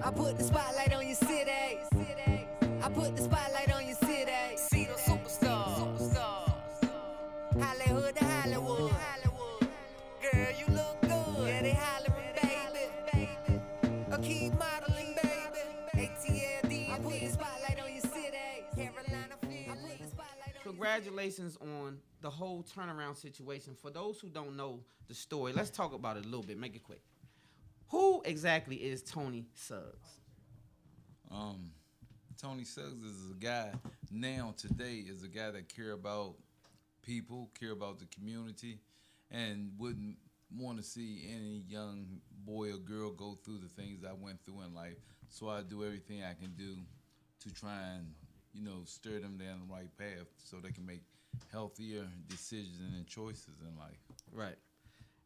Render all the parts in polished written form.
I put the spotlight on your city. I put the spotlight on your city. See the superstars. Hollywood to Hollywood. Girl, you look good. Yeah, they hollering, baby. I keep modeling, baby. ATLD. I put the spotlight on your city. Carolina, I put the spotlight on. Congratulations on the whole turnaround situation. For those who don't know the story, let's talk about it a little bit. Make it quick. Who exactly is Tony Suggs? Tony Suggs is a guy now today is a guy that care about people, care about the community, and wouldn't want to see any young boy or girl go through the things I went through in life. So I do everything I can do to try and, steer them down the right path so they can make healthier decisions and choices in life. Right.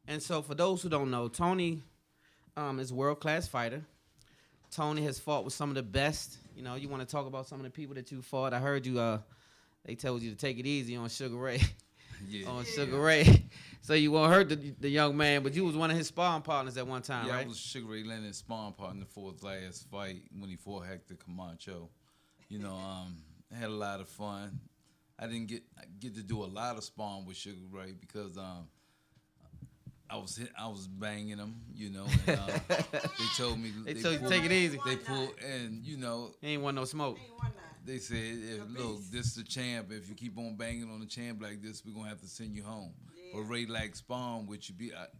And so for those who don't know, Tony is a world-class fighter. Tony has fought with some of the best. You want to talk about some of the people that you fought. I heard you, they told you to take it easy on Sugar Ray. Yeah. On Sugar Ray. So you won't hurt the young man, but you was one of his sparring partners at one time, right? right? I was Sugar Ray Leonard's sparring partner for his last fight when he fought Hector Camacho. I had a lot of fun. I didn't get to do a lot of sparring with Sugar Ray because I was banging him, and they told me they told you take it easy. They pulled, and he ain't want no smoke. They said, look, this the champ. If you keep on banging on the champ like this, we're gonna have to send you home. Yeah. But Ray liked sparring, which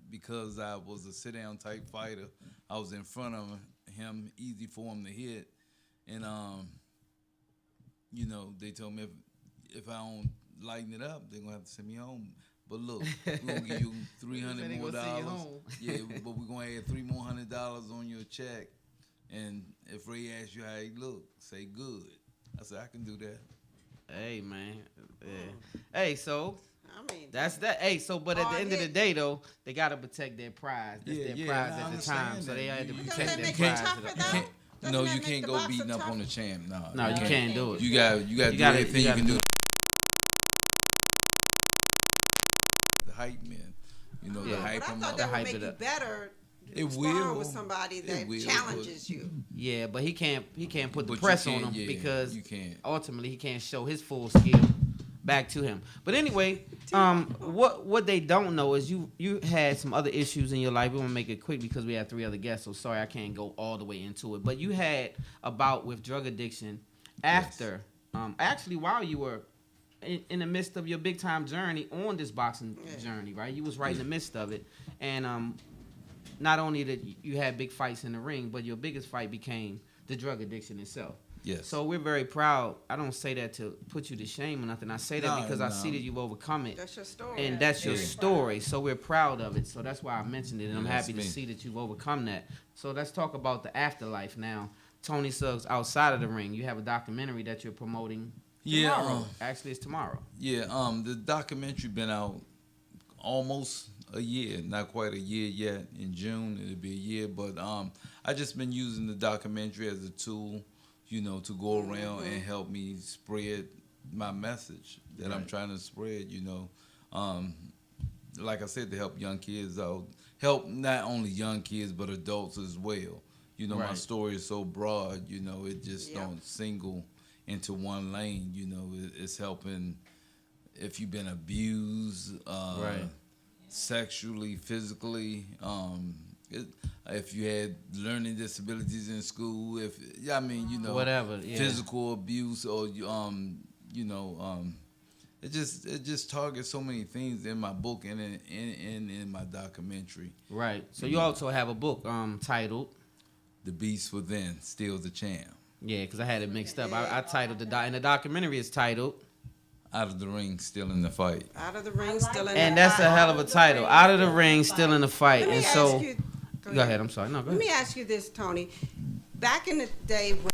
because I was a sit down type fighter, I was in front of him, easy for him to hit, and they told me if I don't lighten it up, they're gonna have to send me home. But look, we're gonna give you $300 more. Yeah, but we're gonna add $300 more on your check. And if Ray asks you how he look, say good. I said I can do that. Hey man, yeah. Hey, so that's that. Hey, so but at the end of the day though, they gotta protect their prize. That's their prize at the time, so they had to protect their prize. No, you can't go beating up on the champ. No, you can't do it. You got to do everything you can do. The hype man, the hype him up. But I thought that would make you better. It will with somebody that challenges you. Yeah, but he can't put the press on him because you can't. Ultimately he can't show his full skill back to him. But anyway, what they don't know is you had some other issues in your life. We want to make it quick because we have 3 other guests, so sorry I can't go all the way into it. But you had a bout with drug addiction after, actually while you were in the midst of your big time journey on this boxing journey, right? You was right in the midst of it, and not only that you had big fights in the ring, but your biggest fight became the drug addiction itself. Yes. So we're very proud. I don't say that to put you to shame or nothing. I say that because I see that you've overcome it. That's your story. And that's your story. So we're proud of it. So that's why I mentioned it. And I'm happy to see that you've overcome that. So let's talk about the afterlife now. Tony Suggs outside of the ring. You have a documentary that you're promoting tomorrow. Actually, it's tomorrow. Yeah. The documentary been out almost a year, not quite a year yet. In June, it'll be a year. But I just been using the documentary as a tool, to go around and help me spread my message that I'm trying to spread, Like I said, to help young kids out. Help not only young kids, but adults as well. My story is so broad, it just don't single into one lane. It's helping if you've been abused, sexually, physically, if you had learning disabilities in school, whatever, physical abuse, or it just targets so many things in my book and in my documentary. Right. So you also have a book titled "The Beast Within Still the Champ." Yeah, because I had it mixed up. I titled and the documentary is titled "Out of the Ring, Still in the Fight." Out of the ring, still in the fight. And that's a hell of a title. Out of the ring, still in the fight. And so, go ahead. I'm sorry. No, go ahead. Let me ask you this, Tony. Back in the day when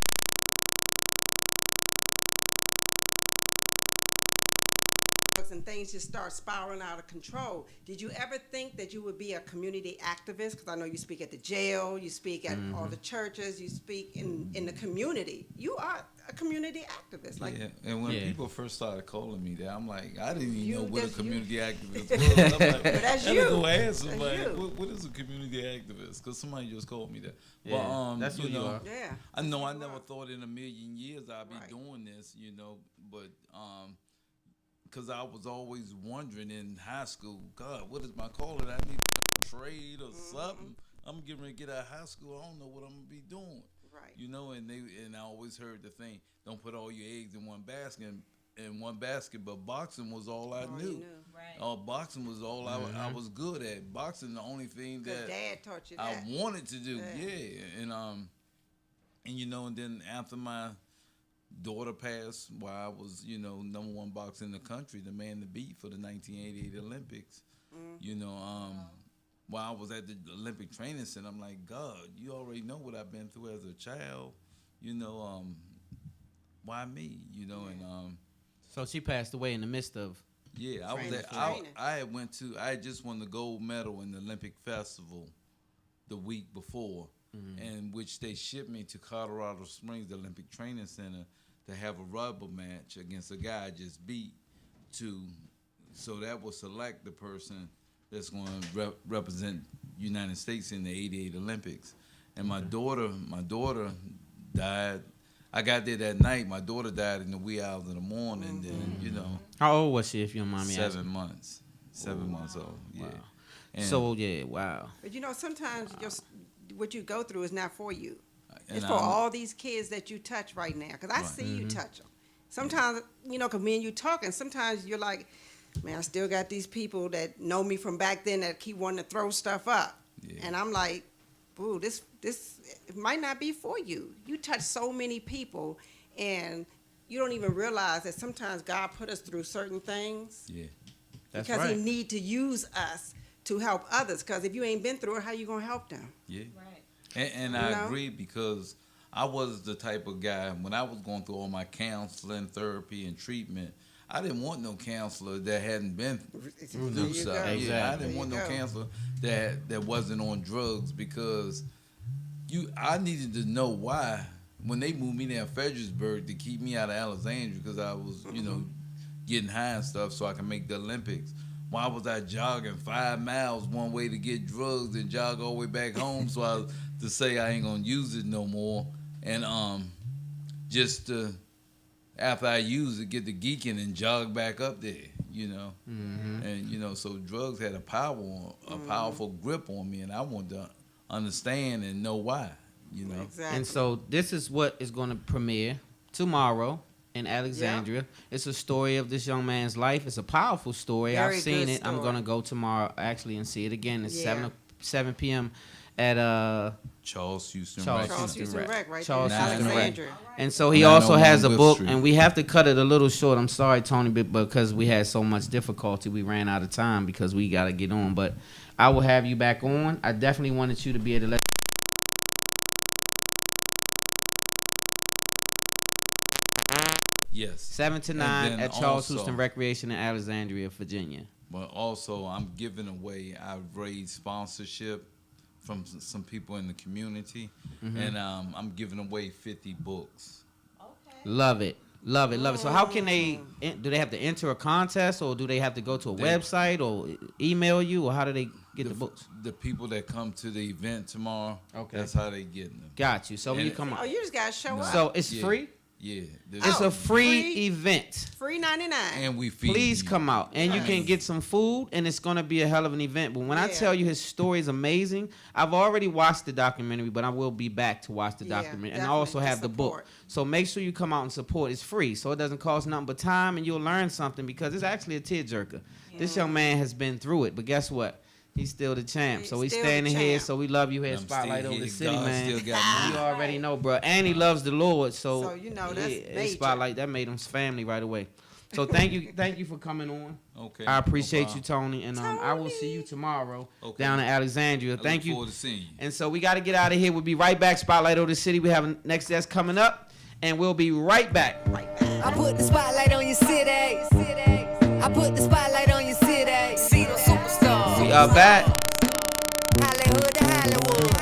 us and things just start spiraling out of control. Did you ever think that you would be a community activist? Because I know you speak at the jail, you speak at all the churches, you speak in the community. You are a community activist. Like, yeah, and when people first started calling me that, I'm like, I didn't even know what a that's you. community activist was. I'm like, But that's I you. go ask That's somebody, you. what is a community activist? Because somebody just called me that. Yeah, But that's who you are. yeah. I know I You never are. thought in a million years I'd be Right. doing this, but because I was always wondering in high school, God, what is my calling? I need a trade or something. I'm getting ready to get out of high school. I don't know what I'm gonna be doing. Right. And I always heard the thing, don't put all your eggs in one basket, but boxing was all I All you knew. knew. Right. Boxing was all I was good at. Boxing the only thing Good that dad taught you I that. wanted to do. Yeah. Yeah. And then after my daughter passed, while I was, number one boxer in the country, the man to beat for the 1988 Olympics, while I was at the Olympic Training Center, I'm like, God, you already know what I've been through as a child, why me, So she passed away in the midst of. yeah, I was Training. at, Training. I had just won the gold medal in the Olympic Festival the week before, in which they shipped me to Colorado Springs, the Olympic Training Center, to have a rubber match against a guy I just beat so that will select the person that's going to represent United States in the 88 Olympics. And my daughter died. I got there that night. My daughter died in the wee hours of the morning. Then, How old was she, if you don't mind me 7 asking? months. 7 months old, yeah. Wow. And, So, wow. But sometimes what you go through is not for you. and It's for I'm- all these kids that you touch right now. Because I Right. see you touch them. Sometimes, because me and you talking, sometimes you're like, man, I still got these people that know me from back then that keep wanting to throw stuff up. Yeah. And I'm like, boo, this it might not be for you. You touch so many people, and you don't even realize that sometimes God put us through certain things Yeah. That's because right. He need to use us to help others. Because if you ain't been through it, how you gonna help them? Yeah. Right. And You I know? agree because I was the type of guy, when I was going through all my counseling, therapy, and treatment, I didn't want no counselor that hadn't been through There you stuff. go. Yeah, I Exactly. didn't want no There you go. counselor that wasn't on drugs because I needed to know why when they moved me there in Fredericksburg to keep me out of Alexandria because I was, getting high and stuff so I can make the Olympics. Why was I jogging 5 miles one way to get drugs and jog all the way back home to say I ain't gonna use it no more and just to after I use it get the geeking and jog back up there, and so drugs had a powerful grip on me and I wanted to understand and know why, Exactly. And so this is what is going to premiere tomorrow in Alexandria. It's a story of this young man's life. It's a powerful story. Very I've seen good it. I'm story. going to go tomorrow actually and see it again. It's Yeah. 7 p.m. at Charles Houston Charles Rec Charles Center. Houston Rec. Rec right Charles there in Houston Rec. Alexandria. And so he 901 also has a Whip book, Street. and we have to cut it a little short. I'm sorry, Tony, but because we had so much difficulty, we ran out of time because we got to get on. But I will have you back on. I definitely wanted you to be able to let. Yes. 7 to And 9 then at Charles also- Houston Recreation in Alexandria, Virginia. But also, I'm giving away. I've raised sponsorship from some people in the community, and I'm giving away 50 books. Okay. Love it. Love it. Love it. So how can they, do they have to enter a contest or do they have to go to a website or email you or how do they get the books? The people that come to the event tomorrow, Okay. that's how they getting them. Got you. So when you And- come Oh, out. you just gotta show up. So it's Yeah. free? Yeah. It's a free event. Free 99. and we feed Please you. come out and you can Yes. get some food and it's going to be a hell of an event. But when I Yeah. tell you his story is amazing, I've already watched the documentary, but I will be back to watch the Yeah, documentary. And I definitely, also to have the book. support. So make sure you come out and support. It's free. So it doesn't cost nothing but time and you'll learn something because it's actually a tearjerker. This young man has been through it. But guess what? He's still the champ. He's So he's still the standing here. champ. So we love you here at I'm Spotlight still over the here. city, God man. still got me. You already know, bro. And he loves the Lord. So, So, that's it's major. Spotlight, that made him family right away. So thank you for coming on. Okay. I appreciate no you, problem. Tony, and I will see you tomorrow Okay. down in Alexandria. I Thank look you. forward to seeing you. And so we got to get out of here. We'll be right back. Spotlight over the city. We have a next guest coming up, and we'll be right back. I put the spotlight on your city. I I put the spotlight on your city. See the superstar. We are back. Hollywood to Hollywood.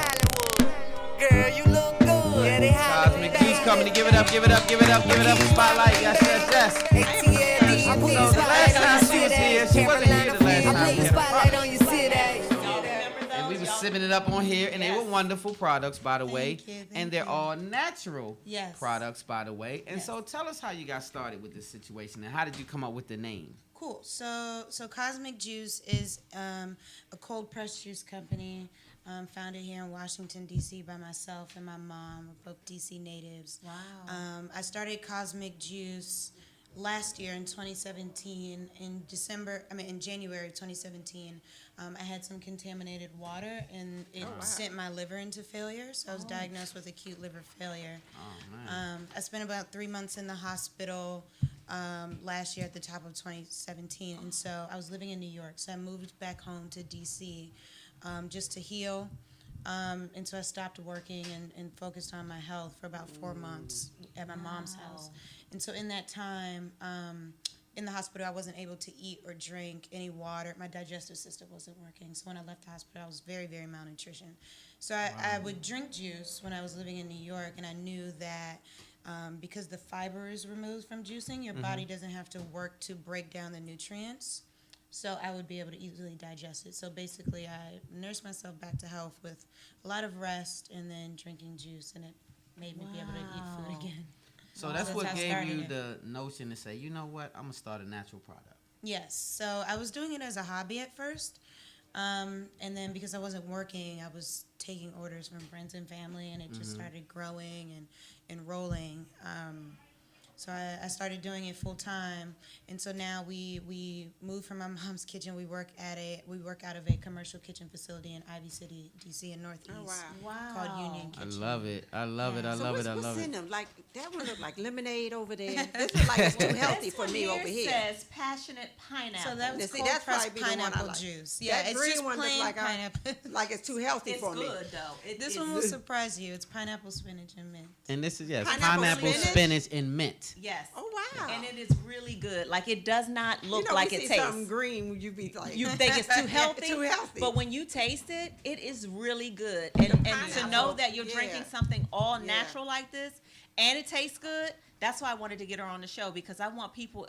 Girl, you look good. Yeah, they Cosmic Juice coming to give it up, give it up, give it up, give it up. Spotlight, yes, yes, yes. I put the So the last spotlight on time your she was city. here, she wasn't here the last I time. put the spotlight on your city. And we were sipping it up on here, and they were wonderful products, by the way. Thank you, thank And they're you. all natural Yes. products, by the way. And Yes. so tell us how you got started with this situation, and how did you come up with the name? Cool. So Cosmic Juice is a cold pressed juice company founded here in Washington D.C. by myself and my mom. We're both D.C. natives. Wow. I started Cosmic Juice last year in 2017. In January 2017, I had some contaminated water, and it sent my liver into failure. So I was diagnosed with acute liver failure. Oh, man. I spent about 3 months in the hospital last year at the top of 2017, and so I was living in New York. So I moved back home to DC just to heal, and so I stopped working and focused on my health for about 4 months at my mom's house. And so in that time, in the hospital, I wasn't able to eat or drink any water. My digestive system wasn't working. So when I left the hospital, I was very, very malnutrition. So I would drink juice when I was living in New York, and I knew that because the fiber is removed from juicing, your body doesn't have to work to break down the nutrients. So I would be able to easily digest it. So basically, I nursed myself back to health with a lot of rest and then drinking juice, and it made me be able to eat food again. So that's That's what how I gave started you it. the notion to say, you know what, I'm going to start a natural product. Yes. So I was doing it as a hobby at first. And then because I wasn't working, I was taking orders from friends and family, and it just started growing and rolling. So I started doing it full time, and so now we moved from my mom's kitchen. We work out of a commercial kitchen facility in Ivy City, DC, in Northeast. Oh, wow. Wow. Called Union I Kitchen. love it. I love it. I So love what's, it. I what's love in it. them? Like that one look like lemonade over there. This look like it's too healthy for me over here. Says passionate pineapple. So that Now, was see, cold that's pressed probably the one I pineapple like. juice. Yeah, That it's green just one look plain like pineapple. like it's too healthy it's for me. good though. This one will surprise you. It's pineapple, spinach, and mint. And this is, yes, Pineapple pineapple, spinach? spinach, and mint. Yes. Oh wow! And it is really good. Like it does not look you know, like we it see tastes. something green, you be like, You think it's too healthy, too healthy. but when you taste it, it is really good. And to pineapple, know that you're yeah. drinking something all Yeah. natural like this, and it tastes good, that's why I wanted to get her on the show, because I want people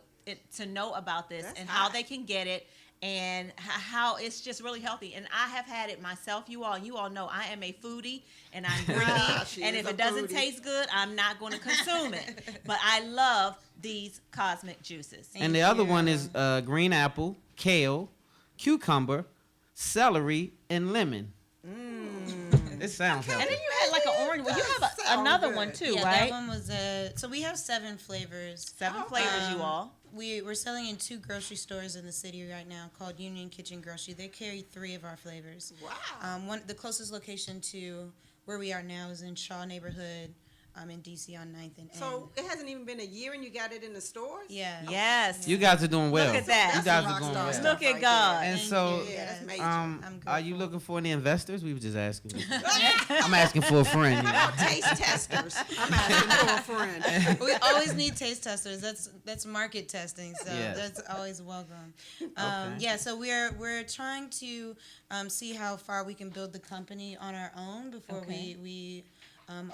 to know about this That's and how hot. they can get it, and how it's just really healthy. And I have had it myself. You all know I am a foodie, and I'm She greedy. And is if a it doesn't foodie. taste good, I'm not going to consume it. But I love these cosmic juices. And the other one is green apple, kale, cucumber, celery, and lemon. This sounds And healthy. then you had like an orange one. You have Sound another good. one too, Yeah, right? that one was so we have 7 flavors. 7 flavors, you all. We're selling in 2 grocery stores in the city right now called Union Kitchen Grocery. They carry 3 of our flavors. wow. The closest location to where we are now is in Shaw neighborhood, in DC on 9th and N. So it hasn't even been a year, and you got it in the stores. yeah. Yes. You guys are doing well. Look at that. You That's guys some are rock doing star well. stuff Look at right God. there. And Thank so, you. Yeah, that's major. I'm are you grateful. looking for any investors? We were just asking. I'm asking for a friend. You know? How about taste testers? I'm asking for a friend. We always need taste testers. That's market testing, so Yes. that's always welcome. Okay. Yeah, so we're trying to see how far we can build the company on our own before Okay. we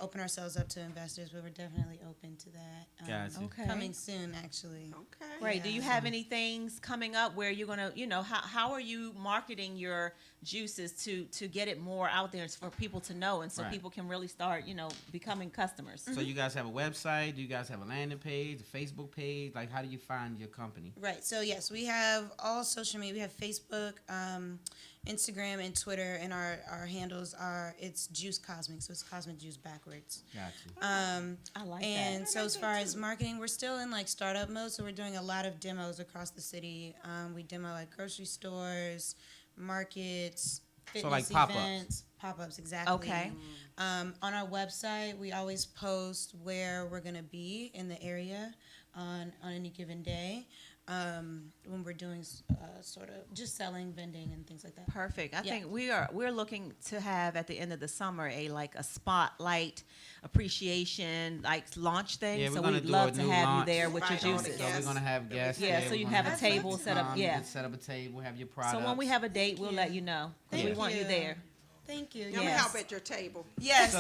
open ourselves up to investors. But we're definitely open to that. Gotcha. Okay. Coming soon, actually. Okay. Great. Do you Yeah. have any things coming up where you're gonna, how are you marketing your juices to get it more out there for people to know, and so Right. people can really start, becoming customers? So you guys have a website? Do you guys have a landing page, a Facebook page? Like, how do you find your company? Right. So yes, we have all social media. We have Facebook, Instagram, and Twitter, and our handles it's Juice Cosmic. So it's Cosmic Juice backwards. Gotcha. I like And that. so as far as marketing, we're still in like startup mode. So we're doing a lot of demos across the city. We demo at grocery stores, markets, fitness like pop-ups. events, pop-ups, exactly. Okay. On our website, we always post where we're gonna be in the area on any given day. when we're doing sort of just selling, vending, and things like that. Perfect. I Yeah. think we're looking to have at the end of the summer a spotlight appreciation launch thing. Yeah, we're so gonna we'd do love a to new have launch. you there with your Right on juices. it, So we're gonna have guests. Yeah, there. so you We're can have gonna a table people set up. come, Yeah. just set up a table, have your So products. when we have a date, we'll let you know. 'Cause Thank we want you there. Thank you. I'm gonna Yes. help at your table. Yes.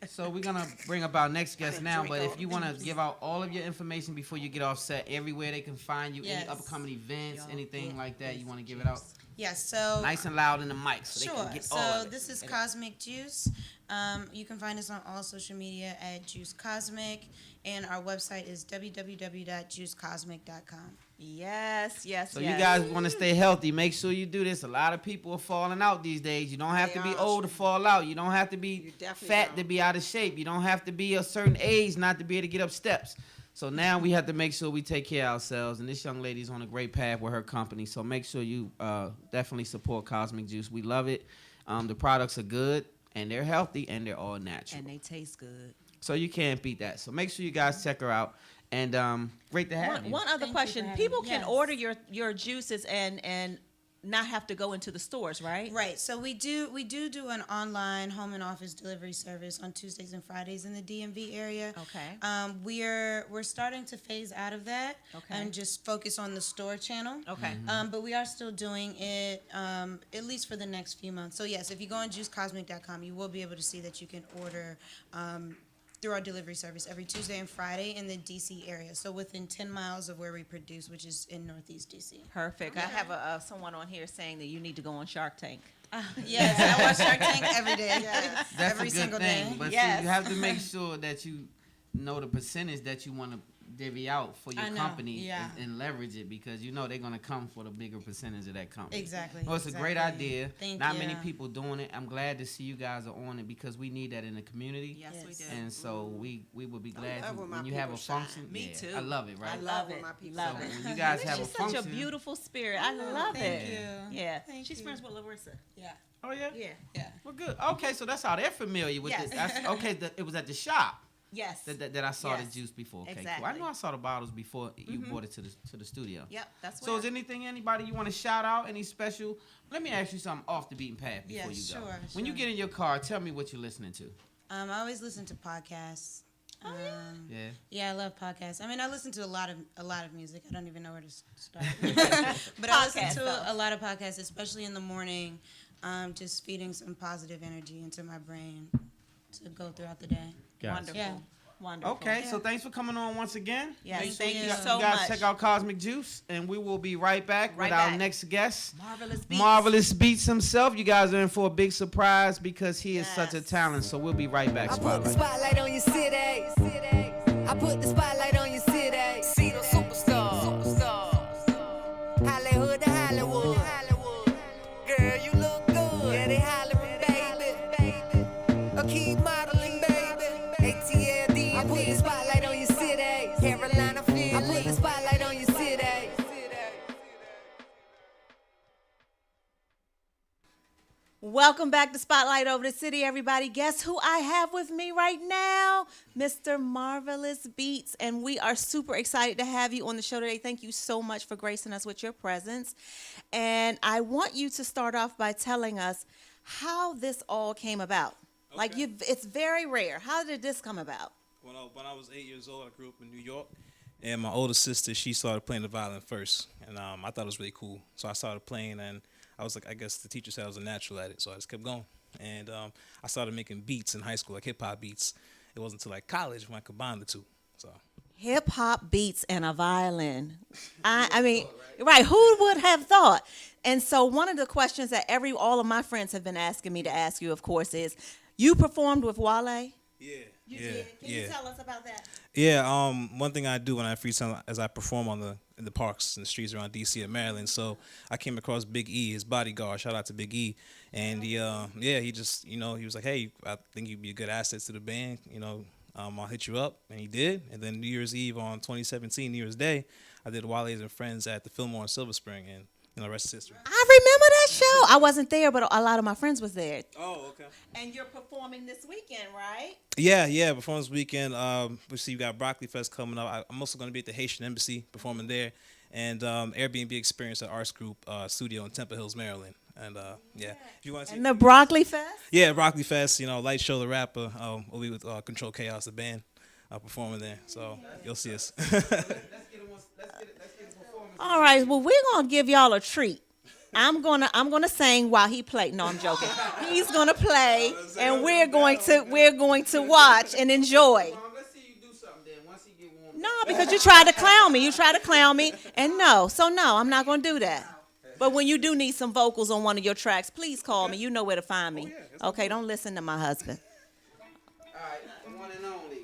So we're gonna bring up our next guest Gotta now. drink But all if you the want to give out all of your information before you get off set, everywhere they can find you, Yes. any upcoming events, Y'all anything get like that, you this want to give it out Yes. So nice and loud in the mic so they sure. can get all So of it. this is Cosmic Juice. You can find us on all social media at Juice Cosmic, and our website is www.juicecosmic.com. Yes, yes, So yes. you guys want to stay healthy, make sure you do this. A lot of people are falling out these days. You don't have They to be are. old to fall out. You don't have to You be definitely fat to don't. be out of shape. You don't have to be a certain age not to be able to get up steps. So now we have to make sure we take care of ourselves. And this young lady's on a great path with her company. So make sure you definitely support Cosmic Juice. We love it. The products are good, and they're healthy, and they're all natural. And they taste good. So you can't beat that. So make sure you guys check her out. And great to have you. One other Thank you question: for having people me. can Yes. order your juices and not have to go into the stores, right? Right. So we do an online home and office delivery service on Tuesdays and Fridays in the DMV area. Okay. We're starting to phase out of that Okay. and just focus on the store channel. Okay. But we are still doing it at least for the next few months. So yes, if you go on juicecosmic.com, you will be able to see that you can order through our delivery service every Tuesday and Friday in the DC area. So within 10 miles of where we produce, which is in Northeast DC. Perfect. I have someone on here saying that you need to go on Shark Tank. Yes, I watch Shark Tank every day. Yes. That's every a good single thing. day. But Yes. see, you have to make sure that you know the percentage that you want to divvy out for your I know, company yeah. and leverage it because you know they're going to come for the bigger percentage of that company. Exactly. Well, it's a great exactly. idea. Thank Not you. many people doing it. I'm glad to see you guys are on it because we need that in the community. Yes, we Yes. do. And so we would be glad love when my when you have a people shine. function. Me yeah, too. I love it, right? I love when it. my people Love so it. when you guys have a She's such function. a beautiful spirit. I love Thank it. you. Yeah. Thank She's you. friends with Larissa. Yeah. Oh yeah. Yeah. Well, good. Okay, so that's how they're familiar with Yes. it. Okay, it was at the shop. Yes. That I saw Yes. the juice before. Okay, cool. Exactly. I know I saw the bottles before you brought it to the studio. Yep. That's So is anything anybody you want to shout out? Any special? Let me ask you something off the beaten path before Yeah, you go. sure, When you sure. get in your car, tell me what you're listening to. I always listen to podcasts. Yeah. Yeah, I love podcasts. I mean, I listen to a lot of music. I don't even know where to start. But I listen Podcasts, to though. a lot of podcasts, especially in the morning, just feeding some positive energy into my brain to go throughout the day. Wonderful. Yeah. Wonderful. Okay, so Yeah. thanks for coming on once again. Yes. Thank Thank you you. so you guys much. check out Cosmic Juice, and we will be right back Right with our back. next guest. Marvelous Beats. Marvelous Beats himself. You guys are in for a big surprise because he is such a Yes. talent. So we'll be right back. I put the Spotlight. spotlight on your city. I put the spotlight on your city. See the superstars. Hollywood to Hollywood. Girl, you look good. Yeah, they hollering, baby. Keep modeling, baby. ATLD. I put the spotlight on your city. Carolina, Philly. I put the spotlight on your city. Welcome back to Spotlight Over the City, everybody. Guess who I have with me right now? Mr. Marvelous Beats. And we are super excited to have you on the show today. Thank you so much for gracing us with your presence. And I want you to start off by telling us how this all came about. Like, it's very rare. How did this come about? When I was 8 years old, I grew up in New York, and my older sister, she started playing the violin first, and I thought it was really cool. So I started playing, and I was like, I guess the teacher said I was a natural at it, so I just kept going. And I started making beats in high school, like hip-hop beats. It wasn't until like college when I combined the two. So Hip hop beats and a violin. I mean, right? Who would have thought? And so one of the questions that all of my friends have been asking me to ask you, of course, is you performed with Wale? yeah, Can you tell us about that? Yeah, one thing I do when I freestyle is I perform in the parks and the streets around DC and Maryland. So I came across Big E, his bodyguard. Shout out to Big E, and he just he was like, hey, I think you'd be a good asset to the band. I'll hit you up, and he did. And then New Year's Eve on 2017, New Year's Day, I did Wale's and Friends at the Fillmore in Silver Spring, and rest is history. I remember that show. I wasn't there, but a lot of my friends was there. Oh, okay. And you're performing this weekend, right? Yeah. Performance weekend. We see you got Broccoli Fest coming up. I'm also going to be at the Haitian Embassy performing there, and Airbnb Experience at Arts Group Studio in Temple Hills, Maryland. And if you want to see. And the Broccoli Fest? Yeah, Broccoli Fest. Light show the rapper. We'll be with Control Chaos, the band, performing there. So you'll see us. All right. Well, we're gonna give y'all a treat. I'm gonna sing while he play. No, I'm joking. He's gonna play, and we're going to watch and enjoy. Let's see you do something then. Once he get warm. No, because you tried to clown me. And no, I'm not gonna do that. But when you do need some vocals on one of your tracks, please call me. You know where to find me. Okay, don't listen to my husband. All right, the one and only.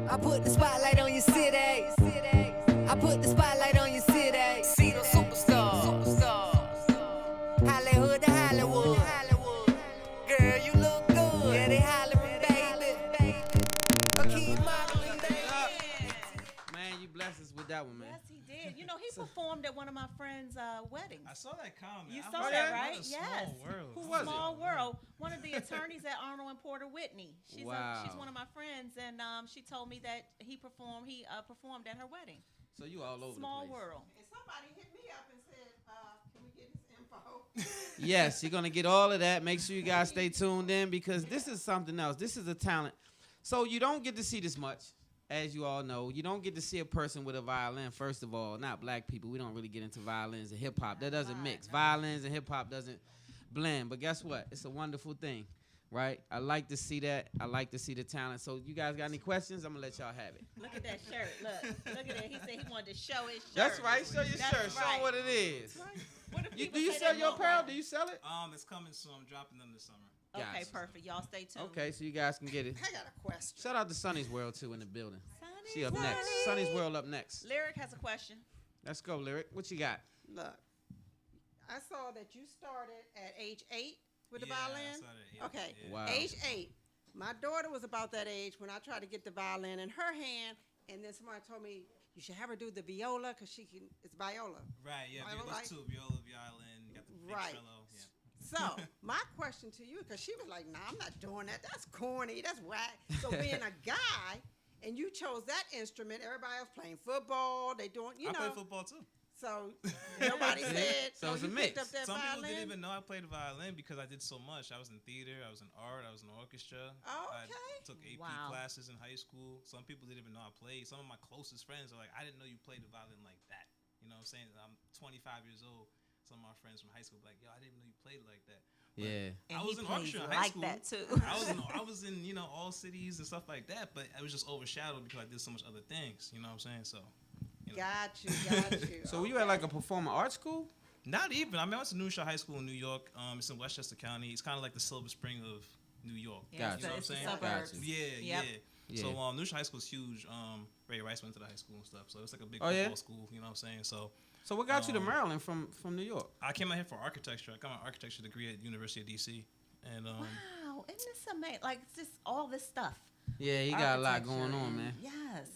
I put the spotlight on your city. I put the spotlight on your city. See the superstar. weddings. I saw that comment. You I saw was that, like, right? what a Yes. Small world. Who was it? Small world. One of the attorneys at Arnold and Porter Whitney. She's Wow. she's one of my friends, and she told me that he performed at her wedding. So you all over Small the place. world. And somebody hit me up and said, can we get his info? Yes, you're gonna get all of that. Make sure you guys stay tuned in because this is something else. This is a talent. So you don't get to see this much, as you all know. You don't get to see a person with a violin. First of all, not black people. We don't really get into violins and hip hop. That doesn't mix. Violins and hip hop doesn't blend. But guess what? It's a wonderful thing, right? I like to see that. I like to see the talent. So you guys got any questions? I'm gonna let y'all have it. Look at that shirt. Look at it. He said he wanted to show his shirt. That's right. Show your That's shirt. Show 'em right. what it is. What if You, people do you say sell they your look apparel? like- Do you sell it? It's coming soon. I'm dropping them this summer. Okay, Gotcha. perfect. Y'all stay tuned. Okay, so you guys can get it. I got a question. Shout out to Sonny's World too in the building. Sonny, She up next. Sonny's World up next. Lyric has a question. Let's go, Lyric. What you got? Look, I saw that you started at age 8 with the Yeah, I violin. started at 8, Okay, yeah. Wow. age 8. My daughter was about that age when I tried to get the violin in her hand, and then somebody told me you should have her do the viola because she can. It's viola. Right, yeah. Viola, There's right? two, viola, violin. You got the big Right. cello. Yeah. So my question to you, because she was like, "Nah, I'm not doing that. That's corny. That's whack." So being a guy, and you chose that instrument, everybody else playing football. They doing, I play football too. So nobody said. So "No, it's a you mix. picked up that Some people violin?" didn't even know I played the violin because I did so much. I was in theater, I was in art, I was in orchestra. I Okay. took AP Wow. classes in high school. Some people didn't even know I played. Some of my closest friends are like, I didn't know you played the violin like that. You know what I'm saying? I'm 25 years old. Some of my friends from high school be like, yo, I didn't know you played it like that. Yeah. And I he was in plays orchestra in high like school. that too. I was in all cities and stuff like that, but I was just overshadowed because I did so much other things. You know what I'm saying? So, you know. Got you. So were you at like a performing arts school? Not even. I mean, I went to New Shore High School in New York. It's in Westchester County. It's kind of like the Silver Spring of New York. Yeah, Gotcha. You know what I'm it's the saying? suburbs. Gotcha. Yeah, Yep. yeah. So Yeah. New Shore High School is huge. Ray Rice went to the high school and stuff. So it's like a big Oh, yeah? football school. You know what I'm saying? So So what got you to Maryland from New York? I came out here for architecture. I got my architecture degree at University of DC. And Wow, isn't this amazing? Like it's just all this stuff. Yeah, he got a lot Architecture going on, and- man. Yes,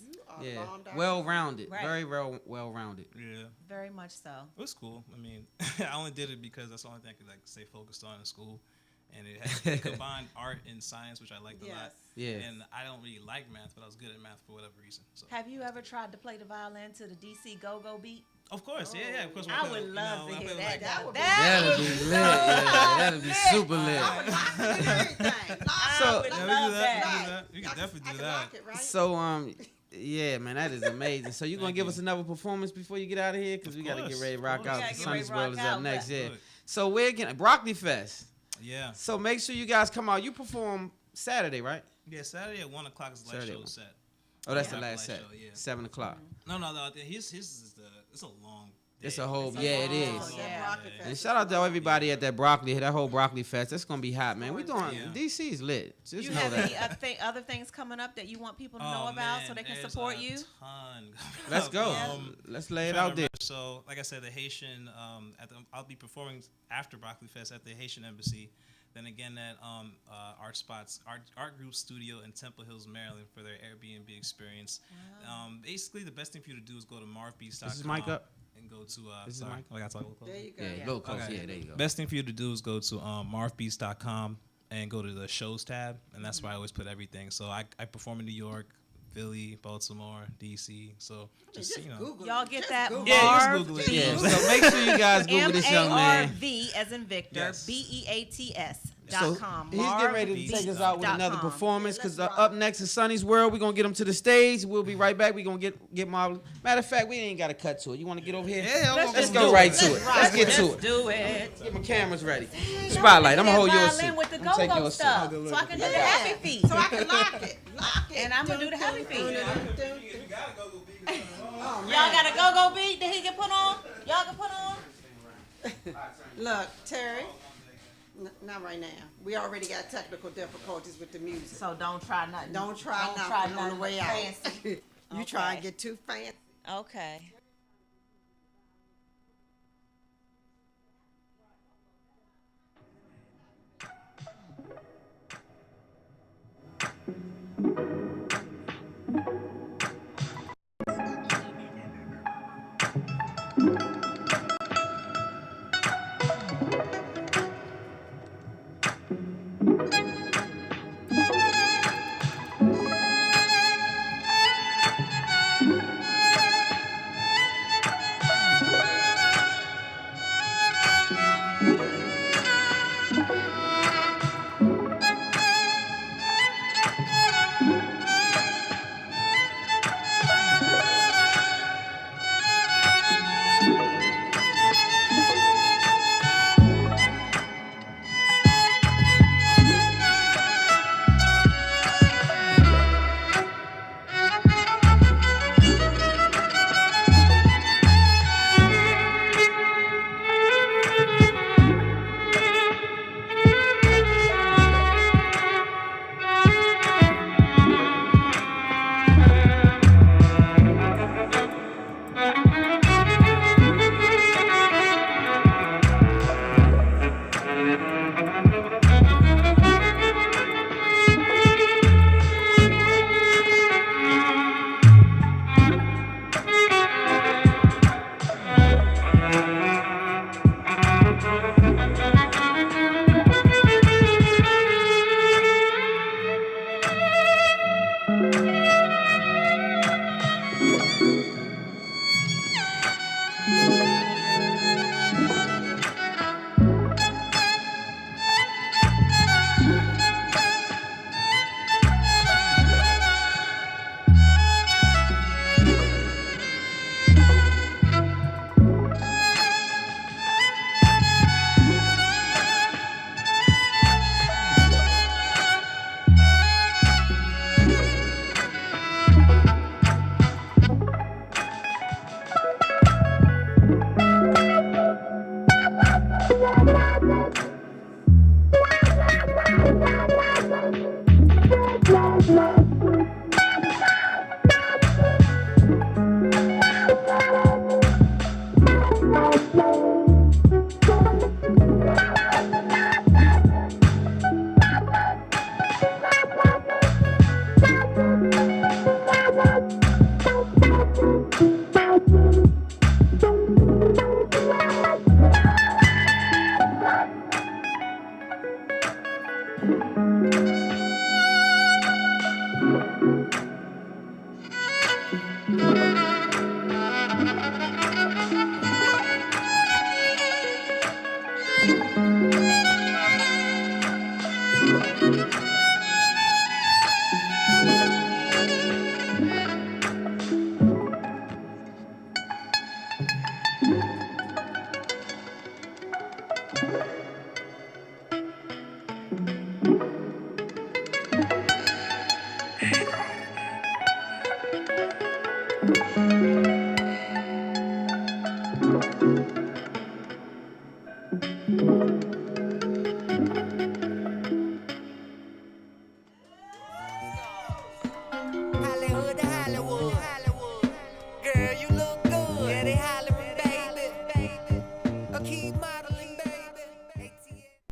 Yeah, bombed out. well rounded, Right. very well rounded. yeah, very much so. it was cool. I mean, I only did it because that's the only thing I could like stay focused on in school. And it combined art and science, which I liked a lot. Yes. Yeah. And I don't really like math, but I was good at math for whatever reason. So Have you ever tried to play the violin to the DC go-go beat? of course, yeah, of course. I would love to hear that. That would be- That'd be lit. Yeah, that'd be super lit. I would Yeah, we love do that. that. We can definitely do that. So yeah, man, that is amazing. So you gonna Thank give you. us another performance before you get out of here? Because we gotta get course, ready to of rock course. out. We gotta The get ready Sunny's to World rock is up out, next. but- Yeah. Good. So we're getting Broccoli Fest. Yeah. So make sure you guys come out. You perform Saturday, right? Yeah, Saturday at 1 o'clock is the last Saturday show one. set. Oh, that's Yeah, the last set. show, yeah. 7 o'clock. No, his is it's a long day. It's a whole. a Yeah, it long- is. yeah. And shout out to everybody at that whole Broccoli Fest. That's gonna be hot, man. We doing Yeah. DC's lit. Just You know have that. any other things coming up that you want people to know about so they can there's support a you? Ton Let's go. Um, Let's lay it trying out to there. remember. So, like I said, the Haitian, I'll be performing after Broccoli Fest at the Haitian Embassy. Then again at Art Group Studio in Temple Hills, Maryland for their Airbnb experience. Basically, the best thing for you to do is go to marvbeats.com. Is this mic up? And go to, Is this sorry, mic? I got to talk a little closer. There you go. Yeah, Yeah. a little close. Okay. Yeah, there you go. Best thing for you to do is go to marvbeats.com and go to the shows tab, and that's where I always put everything. So I perform in New York, Philly, Baltimore, DC. So just you know, Google Y'all it. get Just that Google Yeah, just Marv Google it. Beats. Yeah, so make sure you guys Google this young man. MARV as in Victor, Yes. BEATS So .com. he's getting ready to take us out with another Marvbeats.com. performance Yeah, because let's rock. up next is Sonny's World. We're gonna get him to the stage. We'll be right back. We're gonna get Marvel. Matter of fact, we ain't gotta cut to it. You want to get over here? Yeah, Let's Let's just go do right it. to it. Let's get to it. Do it. Get my cameras ready. Spotlight. I'm gonna hold yours. Violin with the I'm gonna take go-go yours. stuff, so I can do the happy feet. So I can lock it. Lock it. And I'm gonna do the happy feet. Oh, Y'all man. got a go-go beat that he can put on? Y'all can put on? Look, Terry. Not right now. We already got technical difficulties with the music. So don't try nothing. Don't try nothing on the nothing way out. fancy. You try and Okay. get too fancy. Okay.